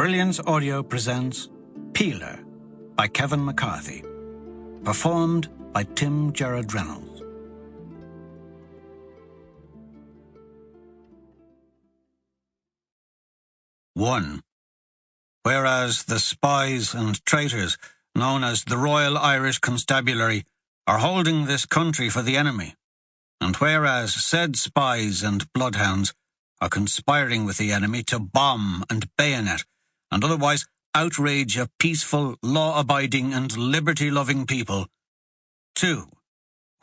Brilliance Audio presents Peeler by Kevin Mccarthy, performed by Gerard Reynolds. One. Whereas the spies and traitors, known as the Royal Irish Constabulary, are holding this country for the enemy, and whereas said spies and bloodhounds are conspiring with the enemy to bomb and bayonet and otherwise outrage a peaceful, law-abiding and liberty-loving people. 2.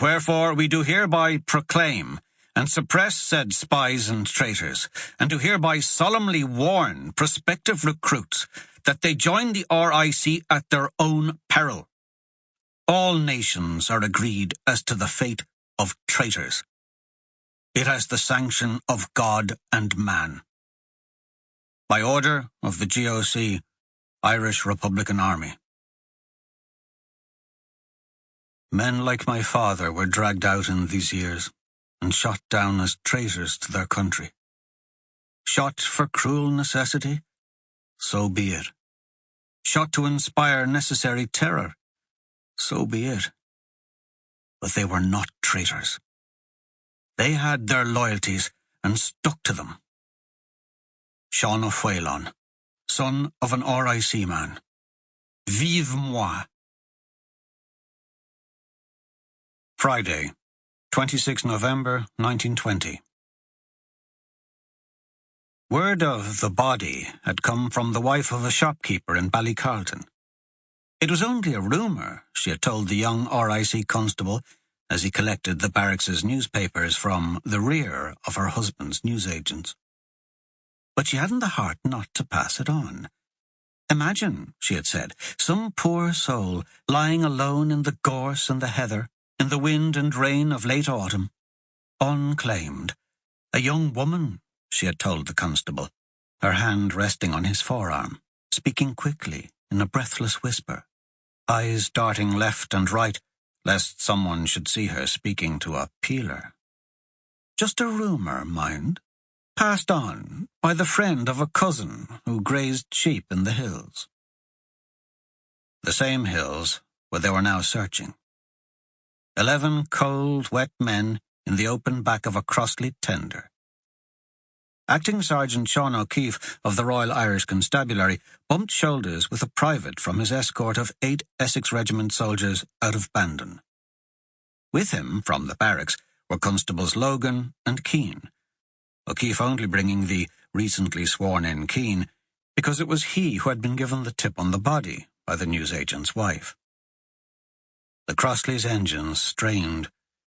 Wherefore we do hereby proclaim and suppress said spies and traitors, and do hereby solemnly warn prospective recruits that they join the RIC at their own peril. All nations are agreed as to the fate of traitors. It has the sanction of God and man. By order of the GOC, Irish Republican Army. Men like my father were dragged out in these years and shot down as traitors to their country. Shot for cruel necessity? So be it. Shot to inspire necessary terror? So be it. But they were not traitors. They had their loyalties and stuck to them. Sean O'Keefe, son of an RIC man. Vive moi. Friday, 26 November 1920. Word of the body had come from the wife of a shopkeeper in Ballycarlton. It was only a rumour, she had told the young RIC constable as he collected the barracks' newspapers from the rear of her husband's newsagents. But she hadn't the heart not to pass it on. Imagine, she had said, some poor soul lying alone in the gorse and the heather, in the wind and rain of late autumn, unclaimed. A young woman, she had told the constable, her hand resting on his forearm, speaking quickly in a breathless whisper, eyes darting left and right, lest someone should see her speaking to a peeler. Just a rumour, mind, passed on by the friend of a cousin who grazed sheep in the hills. The same hills where they were now searching. 11 cold, wet men in the open back of a Crossley tender. Acting Sergeant Séan O'Keefe of the Royal Irish Constabulary bumped shoulders with a private from his escort of 8 Essex Regiment soldiers out of Bandon. With him, from the barracks, were Constables Logan and Keane, O'Keefe only bringing the recently sworn-in Keane because it was he who had been given the tip on the body by the newsagent's wife. The Crossley's engines strained,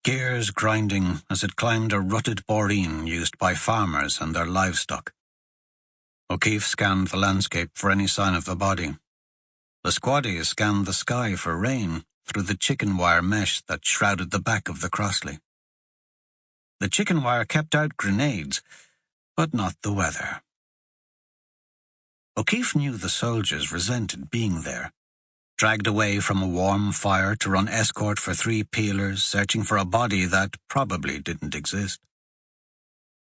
gears grinding as it climbed a rutted boreen used by farmers and their livestock. O'Keefe scanned the landscape for any sign of the body. The squaddies scanned the sky for rain through the chicken wire mesh that shrouded the back of the Crossley. The chicken wire kept out grenades, but not the weather. O'Keefe knew the soldiers resented being there, dragged away from a warm fire to run escort for 3 peelers searching for a body that probably didn't exist.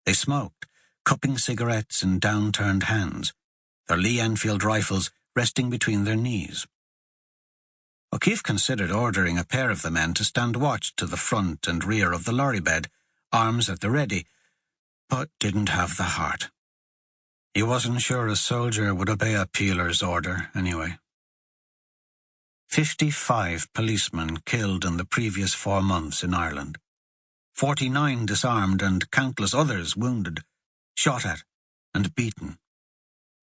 They smoked, cupping cigarettes in downturned hands, their Lee Enfield rifles resting between their knees. O'Keefe considered ordering a pair of the men to stand watch to the front and rear of the lorry bed, arms at the ready, but didn't have the heart. He wasn't sure a soldier would obey a peeler's order anyway. 55 policemen killed in the previous 4 months in Ireland. 49 disarmed and countless others wounded, shot at and beaten.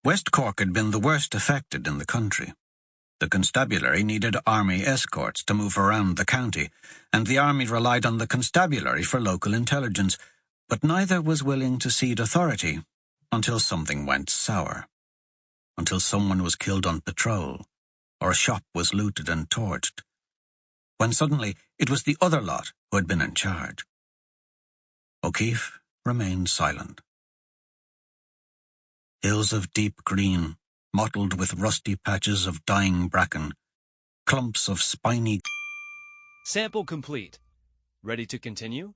West Cork had been the worst affected in the country. The constabulary needed army escorts to move around the county, and the army relied on the constabulary for local intelligence, but neither was willing to cede authority until something went sour, until someone was killed on patrol, or a shop was looted and torched, when suddenly it was the other lot who had been in charge. O'Keefe remained silent. Hills of deep green, mottled with rusty patches of dying bracken, clumps of spiny... Sample complete. Ready to continue?